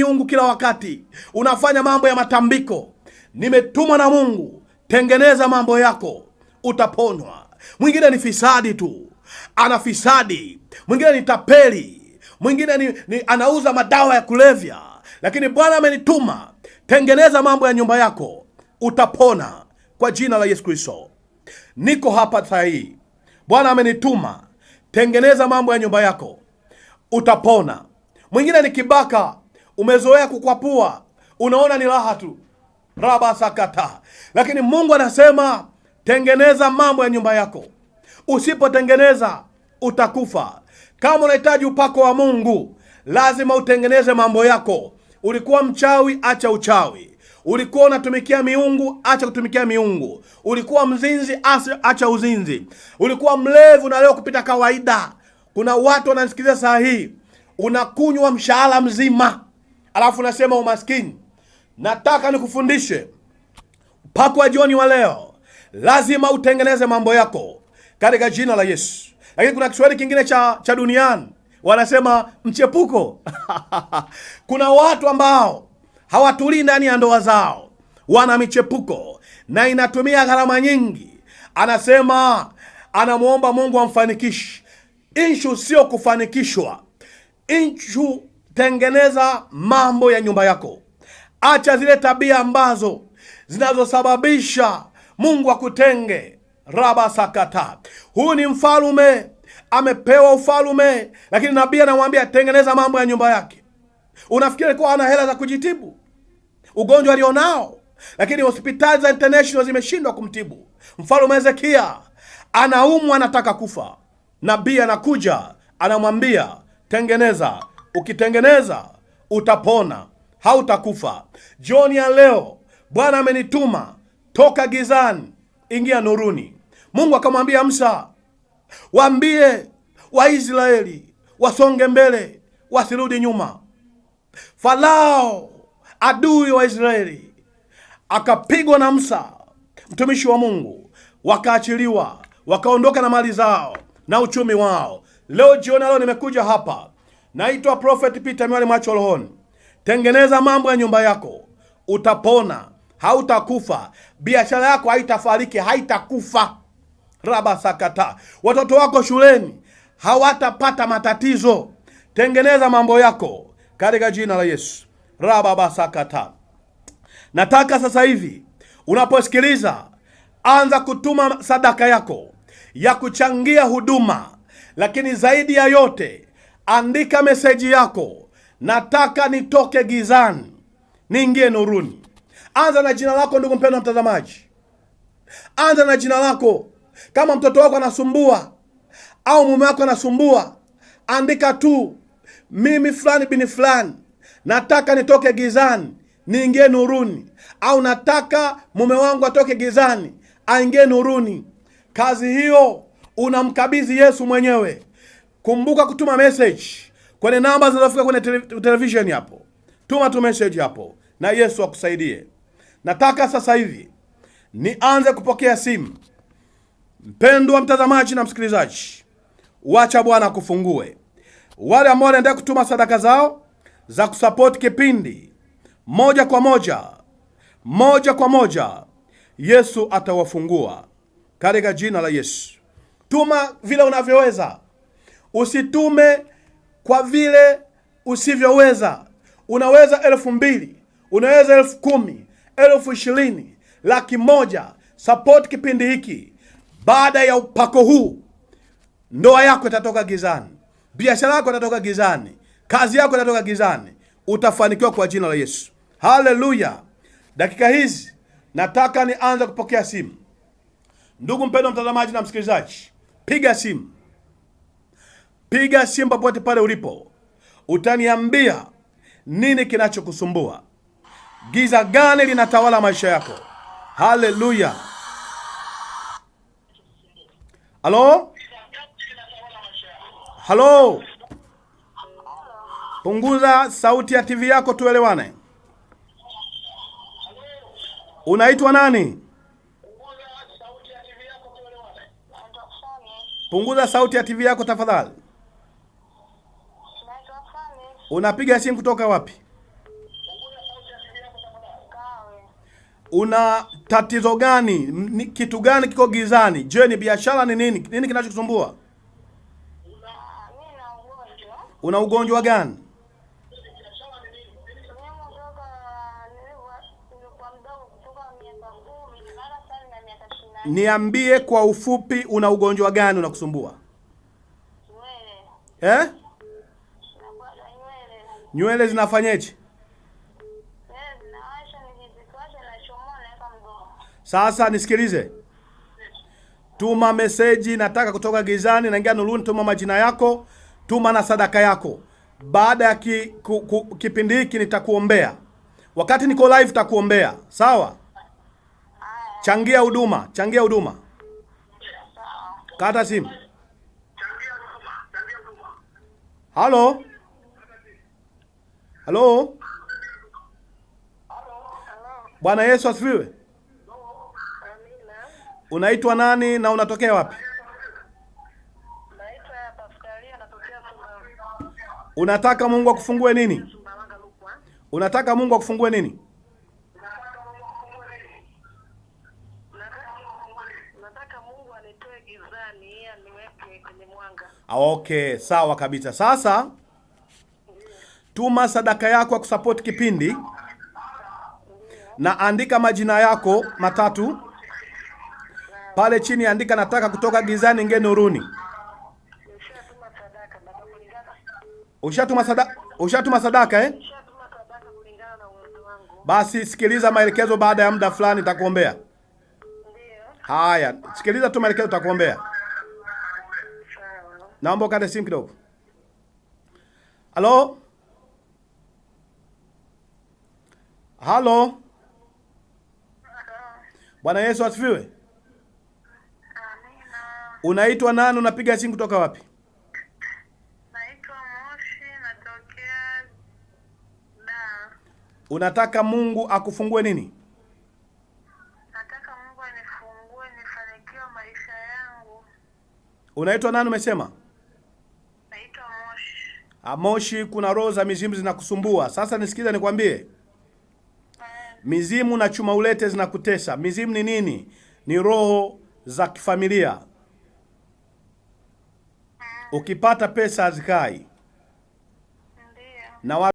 miungu kila wakati, unafanya mambo ya matambiko, nimetumwa na Mungu, tengeneza mambo yako, utaponywa. Mwingine ni fisadi tu, ana fisadi. Mwingine ni tapeli. Mwingine ni anauza madawa ya kulevya. Lakini Bwana amenituma, tengeneza mambo ya nyumba yako, utapona kwa jina la Yesu Kristo. Niko hapa saa hii, Bwana amenituma, tengeneza mambo ya nyumba yako, utapona. Mwingine ni kibaka, umezoea kukwapua, unaona ni raha tu, raba sakata. Lakini Mungu anasema tengeneza mambo ya nyumba yako. Usipotengeneza utakufa. Kama unahitaji upako wa Mungu, lazima utengeneze mambo yako. Ulikuwa mchawi, acha uchawi. Ulikuwa unatumikia miungu, acha kutumikia miungu. Ulikuwa mzinzi, acha uzinzi. Ulikuwa mlevu na leo kupita kawaida. Kuna watu wananisikiliza saa hii, unakunywa mshahara mzima, alafu unasema umaskini. Nataka nikufundishe upako wa jioni wa leo, lazima utengeneze mambo yako katika jina la Yesu. Lakini kuna Kiswahili kingine cha duniani wanasema mchepuko. Kuna watu ambao hawatulii ndani ya ndoa zao, wana michepuko na inatumia gharama nyingi. Anasema anamuomba Mungu amfanikishe. Inshu sio kufanikishwa. Inshu, tengeneza mambo ya nyumba yako. Acha zile tabia ambazo zinazosababisha Mungu akutenge. Raba sakata. Huyu ni mfalume, amepewa ufalume, lakini nabii anamwambia tengeneza mambo ya nyumba yake. Unafikiri kwa ana hela za kujitibu ugonjwa alionao, lakini hospitali za international zimeshindwa kumtibu. Mfalume Hezekia anaumwa, anataka kufa. Nabii anakuja anamwambia tengeneza. Ukitengeneza utapona, hautakufa. Jioni ya leo Bwana amenituma, toka gizani ingia nuruni. Mungu akamwambia Musa, waambie Waisraeli wasonge mbele, wasirudi nyuma. Farao adui wa Israeli akapigwa na Musa mtumishi wa Mungu, wakaachiliwa, wakaondoka na mali zao na uchumi wao. Leo jioni leo nimekuja hapa, naitwa Prophet Peter Mwale Macho Rohoni. Tengeneza mambo ya nyumba yako, utapona, hautakufa. Biashara yako haitafariki, haitakufa. Raba sakata. Watoto wako shuleni hawatapata matatizo. Tengeneza mambo yako katika jina la Yesu. Raba basakata. Nataka sasa hivi unaposikiliza, anza kutuma sadaka yako ya kuchangia huduma, lakini zaidi ya yote andika meseji yako, nataka nitoke gizani niingie nuruni. Anza na jina lako, ndugu mpendwa mtazamaji. Anza na jina lako. Kama mtoto wako anasumbua au mume wako anasumbua, andika tu, mimi fulani bin fulani, nataka nitoke gizani niingie nuruni. Au nataka mume wangu atoke gizani aingie nuruni. Kazi hiyo unamkabidhi Yesu mwenyewe. Kumbuka kutuma message kwenye namba zinazofika kwenye television hapo. Tuma tu message hapo na Yesu akusaidie. Nataka sasa hivi nianze kupokea simu. Mpendwa mtazamaji na msikilizaji, wacha Bwana akufungue. Wale ambao wanaendelea kutuma sadaka zao za kusupport kipindi, moja kwa moja Yesu atawafungua katika jina la Yesu. Tuma vile unavyoweza. Usitume kwa vile usivyoweza. Unaweza 2,000, unaweza 10,000, 20,000, 100,000. Support kipindi hiki. Baada ya upako huu, ndoa yako itatoka gizani, biashara yako itatoka gizani, kazi yako itatoka gizani. Utafanikiwa kwa jina la Yesu. Haleluya. Dakika hizi nataka nianze kupokea simu. Ndugu mpendwa mtazamaji na msikilizaji, piga simu. Piga simu popote pale ulipo. Utaniambia nini kinachokusumbua. Giza gani linatawala maisha yako? Haleluya. Halo? Halo? Punguza sauti ya TV yako tuelewane. Unaitwa nani? Punguza sauti ya TV yako tafadhali. Unapiga simu kutoka wapi? Una tatizo gani? Kitu gani kiko gizani? Je, ni biashara? Ni nini? Nini kinachokusumbua? Una ugonjwa gani? Niambie kwa ufupi, una ugonjwa gani unakusumbua? Eh? Nywele zinafanyeje? Sasa nisikilize. Tuma meseji, nataka kutoka gizani naingia nuruni, tuma majina yako, tuma na sadaka yako. Baada ya kipindi hiki nitakuombea. Wakati niko live nitakuombea. Sawa? Changia huduma, changia huduma. Kata simu. Halo? Halo? Bwana Yesu asifiwe. Unaitwa nani na unatokea wapi? Naitwa Pascalia, natokea Sumbawanga. Unataka Mungu akufungue nini? Unataka Mungu akufungue nini? Nataka Mungu anitoe gizani aniweke kwenye mwanga. Okay, sawa kabisa. Sasa tuma sadaka yako ya kusupport kipindi na andika majina yako matatu. Pale chini andika nataka kutoka gizani ingie nuruni. Nishatuma sadaka baba kulingana. Ushatuma sadaka eh? Nishatuma sadaka kulingana na uwezo wangu. Basi sikiliza maelekezo, baada ya muda fulani nitakuombea. Ndio. Haya, sikiliza tu maelekezo nitakuombea. Sawa. Naomba ukate simu kidogo. Halo? Halo? Bwana Yesu asifiwe. Amina. Unaitwa nani? Unapiga simu kutoka wapi? Naitwa Moshi, natokea Dar. Unataka Mungu akufungue nini? Nataka Mungu anifungue nifanikiwe maisha yangu. Unaitwa nani umesema? Naitwa Moshi. Moshi, kuna roho za mizimu zinakusumbua. Sasa nisikiza nikwambie. Mizimu na chuma ulete zinakutesa. Mizimu ni nini? Ni roho za kifamilia. Ukipata pesa hazikai. Ndio. Na